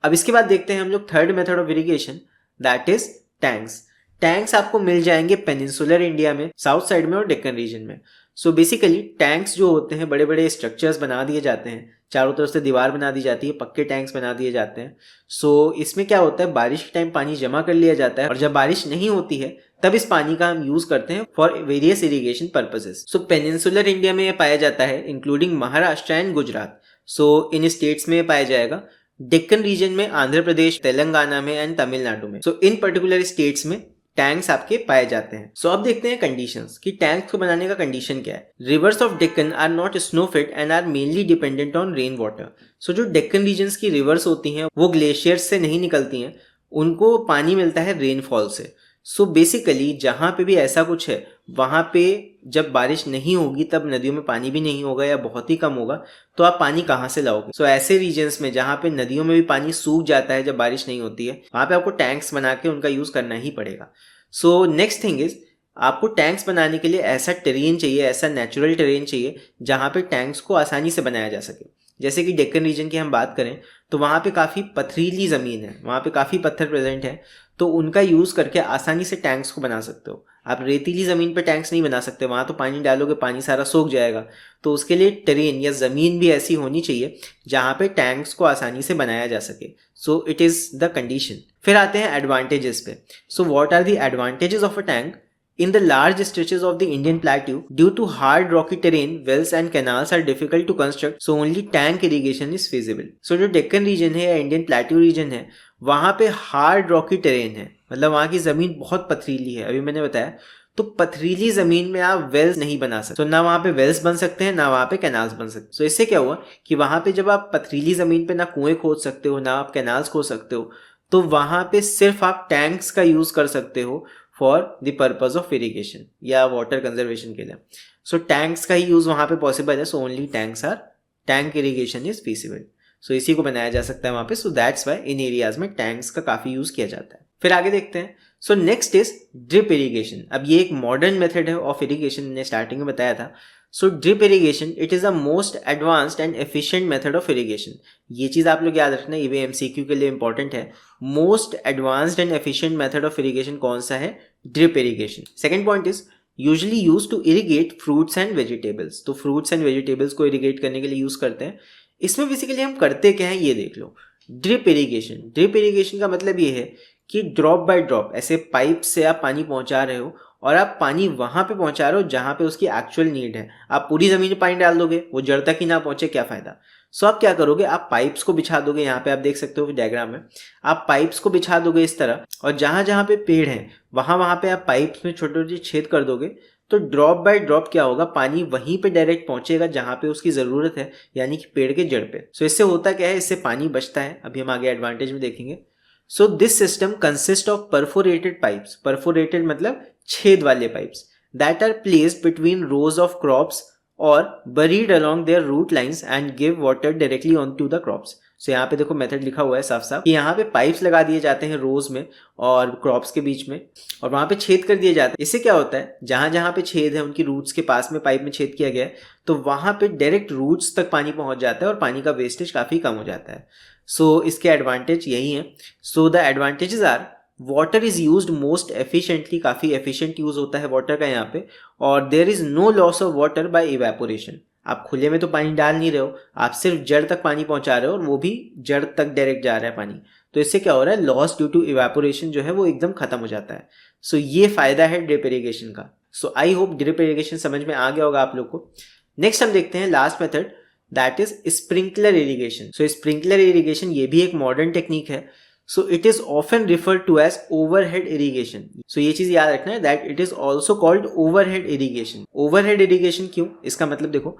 अब इसके बाद देखते हैं हम लोग third method of irrigation, that is tanks. Tanks आपको मिल जाएंगे पेनिनसुलर इंडिया में, साउथ साइड में और डेक्कन रीजन में। सो बेसिकली टैंक्स जो होते हैं, बड़े बड़े स्ट्रक्चर्स बना दिए जाते हैं, चारों तरफ से दीवार बना दी जाती है, पक्के टैंक्स बना दिए जाते हैं। सो इसमें क्या होता है, बारिश के टाइम पानी जमा कर लिया जाता है, और जब बारिश नहीं होती है तब इस पानी का हम यूज करते हैं for various irrigation purposes. So peninsular India में ये पाया जाता है, including Maharashtra and Gujarat. So in states में पाया जाएगा। डेक्कन रीजन में आंध्र प्रदेश, तेलंगाना में एंड तमिलनाडु में। सो इन पर्टिकुलर स्टेट्स में टैंक्स आपके पाए जाते हैं। सो अब देखते हैं कंडीशंस कि टैंक्स को बनाने का कंडीशन क्या है। Rivers of Deccan are not snow fed and are mainly dependent on rain water. So जो डेक्कन रीजन्स की रिवर्स होती हैं वो ग्लेशियर्स से नहीं निकलती हैं, उनको पानी मिलता है रेनफॉल से। सो बेसिकली जहाँ पे भी ऐसा कुछ है, वहाँ पे जब बारिश नहीं होगी तब नदियों में पानी भी नहीं होगा या बहुत ही कम होगा, तो आप पानी कहाँ से लाओगे। सो ऐसे रीजन्स में जहाँ पे नदियों में भी पानी सूख जाता है जब बारिश नहीं होती है, वहाँ पे आपको टैंक्स बना के उनका यूज़ करना ही पड़ेगा। सो नेक्स्ट थिंग इज, आपको टैंक्स बनाने के लिए ऐसा टेरेन चाहिए, ऐसा नेचुरल टेरेन चाहिए जहाँ पे टैंक्स को आसानी से बनाया जा सके। जैसे कि डेक्कन रीजन की हम बात करें तो वहाँ पे काफ़ी पथरीली ज़मीन है, वहाँ पे काफ़ी पत्थर प्रेजेंट है, तो उनका यूज़ करके आसानी से टैंक्स को बना सकते हो। आप रेतीली ज़मीन पे टैंक्स नहीं बना सकते, वहाँ तो पानी डालोगे पानी सारा सूख जाएगा। तो उसके लिए टेरेन या ज़मीन भी ऐसी होनी चाहिए जहाँ पे टैंक्स को आसानी से बनाया जा सके। So it is the condition. फिर आते हैं एडवांटेजेस पे। So what are the advantages of a tank? In the large stretches of the Indian plateau, due to hard rocky terrain, wells and canals are difficult to construct, so only tank irrigation is feasible. So जो डेक्कन रीजन है या इंडियन प्लेट्यू रीजन है, वहाँ पे हार्ड रॉकी टेरेन है, मतलब वहाँ की ज़मीन बहुत पथरीली है। अभी मैंने बताया, तो पथरीली ज़मीन में आप वेल्स नहीं बना सकते। तो ना वहाँ पे वेल्स बन सकते हैं, ना वहाँ पे कैनाल्स बन सकते। सो इससे क्या हुआ कि वहाँ पे जब आप पथरीली ज़मीन पे ना कुएं खोद सकते हो, ना आप कैनाल्स खोद सकते हो, तो वहाँ पे सिर्फ आप टैंक्स का यूज़ कर सकते हो for the purpose of irrigation या वाटर कंजर्वेशन के लिए। सो टैंक्स का ही यूज़ वहाँ पे पॉसिबल है। So only tank irrigation is feasible. So इसी को बनाया जा सकता है वहाँ पे। So that's why in areas में टैंक्स का काफ़ी यूज़ किया जाता है। फिर आगे देखते हैं। So next is drip irrigation. अब ये एक मॉडर्न मेथड है ऑफ इरिगेशन, ने स्टार्टिंग में बताया था। So drip irrigation it is the most advanced and efficient method of irrigation. ये चीज़ आप लोग याद रखना, ये भी एमसीक्यू के लिए इंपॉर्टेंट है। Most advanced and efficient method of irrigation कौन सा है? Drip irrigation. Second point is usually use to irrigate fruits and vegetables. तो फ्रूट्स एंड वेजिटेबल्स को इरिगेट करने के लिए यूज करते हैं। इसमें बेसिकली हम करते क्या है ये देख लो। ड्रिप इरिगेशन का मतलब ये है कि ड्रॉप बाय ड्रॉप ऐसे पाइप से आप पानी पहुंचा रहे हो, और आप पानी वहां पे पहुंचा रहे हो जहां पे उसकी एक्चुअल नीड है। आप पूरी जमीन में पानी डाल दोगे, वो जड़ तक ही ना पहुंचे, क्या फायदा। सो आप क्या करोगे, आप पाइप्स को बिछा दोगे। यहाँ पे आप देख सकते हो डायग्राम में, आप पाइप्स को बिछा दोगे इस तरह, और जहां जहां पे पेड़ हैं वहां पे आप पाइप्स में छोटे छोटे छेद कर दोगे। तो ड्रॉप बाय ड्रॉप क्या होगा, पानी वहीं पे डायरेक्ट पहुंचेगा जहां पे उसकी जरूरत है, यानी कि पेड़ के जड़ पे। सो इससे होता क्या है, इससे पानी बचता है। अभी हम आगे एडवांटेज में देखेंगे। So this system consist of perforated pipes. Perforated मतलब छेद वाले pipes, that are placed between rows of crops और buried along their root lines and give water directly onto the crops. सो यहाँ पे देखो मेथड लिखा हुआ है साफ साफ कि यहाँ पे पाइप्स लगा दिए जाते हैं रोज में और क्रॉप्स के बीच में, और वहाँ पे छेद कर दिए जाते हैं। इससे क्या होता है, जहाँ जहाँ पे छेद है उनकी रूट्स के पास में पाइप में छेद किया गया है, तो वहाँ पे डायरेक्ट रूट्स तक पानी पहुँच जाता है और पानी का वेस्टेज काफ़ी कम हो जाता है। सो इसके एडवांटेज यही है। So the advantages are water is used most efficiently, काफ़ी एफिशिएंट यूज़ होता है वाटर का यहाँ पे, और there is no loss of water by evaporation. आप खुले में तो पानी डाल नहीं रहे हो, आप सिर्फ जड़ तक पानी पहुंचा रहे हो, और वो भी जड़ तक डायरेक्ट जा रहा है पानी। तो इससे क्या हो रहा है, लॉस ड्यू टू इवेपोरेशन जो है वो एकदम खत्म हो जाता है। सो ये फायदा है ड्रिप इरिगेशन का। सो आई होप ड्रिप इरिगेशन समझ में आ गया होगा आप लोग को। नेक्स्ट हम देखते हैं last method, that is sprinkler irrigation. So sprinkler irrigation ये भी एक मॉडर्न टेक्निक है। So it is often refer to as overhead irrigation. So ये चीज याद रखना है that it is also called overhead irrigation. Overhead irrigation क्यों, इसका मतलब देखो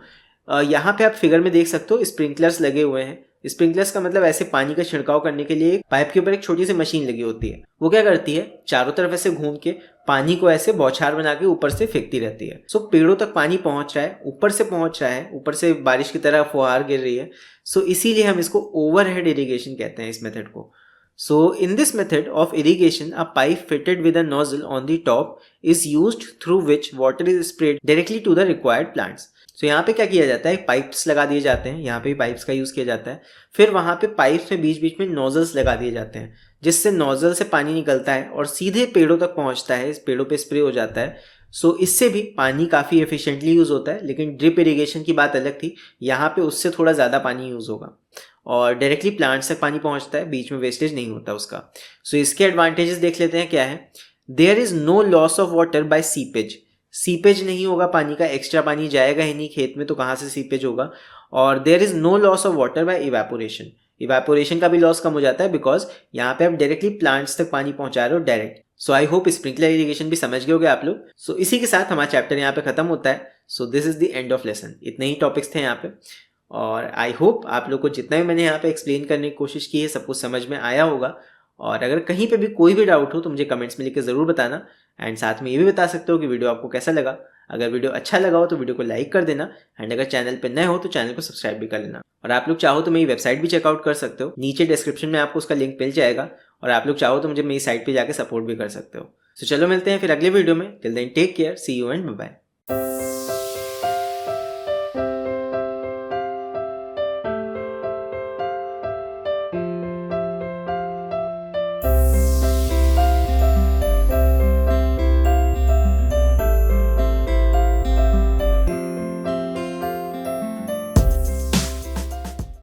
यहाँ पे आप फिगर में देख सकते हो स्प्रिंकलर्स लगे हुए हैं। स्प्रिंकलर्स का मतलब ऐसे पानी का छिड़काव करने के लिए पाइप के ऊपर एक छोटी सी मशीन लगी होती है। वो क्या करती है, चारों तरफ ऐसे घूम के पानी को ऐसे बौछार बना के ऊपर से फेंकती रहती है। सो पेड़ों तक पानी पहुंच रहा है, ऊपर से पहुंच रहा है, ऊपर से बारिश की तरह फुहार गिर रही है। सो इसीलिए हम इसको ओवरहेड इरिगेशन कहते हैं इस मेथड को। So in this method of irrigation, a pipe fitted with a nozzle on the top is used through which water is sprayed directly to the required plants. So यहाँ पे क्या किया जाता है, पाइप्स लगा दिए जाते हैं, यहाँ पे पाइप्स का यूज़ किया जाता है। फिर वहाँ पे पाइप्स में बीच बीच में नोजल्स लगा दिए जाते हैं, जिससे नोजल से पानी निकलता है और सीधे पेड़ों तक पहुँचता है, इस पेड़ों पे स्प्रे हो जाता है। सो इससे भी पानी काफ़ी एफिशिएंटली यूज़ होता है। लेकिन ड्रिप इरिगेशन की बात अलग थी, यहाँ पे उससे थोड़ा ज़्यादा पानी यूज़ होगा और डायरेक्टली प्लांट्स तक पानी पहुंचता है, बीच में वेस्टेज नहीं होता उसका। सो इसके एडवांटेजेस देख लेते हैं क्या है। There is no loss of water by seepage. Seepage नहीं होगा, पानी का एक्स्ट्रा पानी जाएगा ही नहीं खेत में, तो कहाँ से सीपेज होगा। और there is no loss of water by evaporation. Evaporation का भी लॉस कम हो जाता है बिकॉज यहाँ पे आप डायरेक्टली प्लांट्स तक पानी पहुंचा रहे हो direct. So I hope sprinkler irrigation भी समझ गए होगे आप लोग। सो इसी के साथ हमारा चैप्टर यहाँ पे खत्म होता है। So this is the end of lesson. इतने ही टॉपिक्स थे यहाँ पे और आई होप आप लोग को जितना भी मैंने यहाँ पे एक्सप्लेन करने की कोशिश की है सब कुछ समझ में आया होगा। और अगर कहीं पे भी कोई भी डाउट हो तो मुझे कमेंट्स में लिख के ज़रूर बताना। एंड साथ में ये भी बता सकते हो कि वीडियो आपको कैसा लगा। अगर वीडियो अच्छा लगा हो तो वीडियो को लाइक कर देना। एंड अगर चैनल पर नए हो तो चैनल को सब्सक्राइब भी कर लेना। और आप लोग चाहो तो मेरी वेबसाइट भी चेकआउट कर सकते हो, नीचे डिस्क्रिप्शन में आपको उसका लिंक मिल जाएगा। और आप लोग चाहो तो मुझे मेरी साइट पर जाकर सपोर्ट भी कर सकते हो। तो चलो मिलते हैं फिर अगले वीडियो में। Till then take care, see you and bye bye.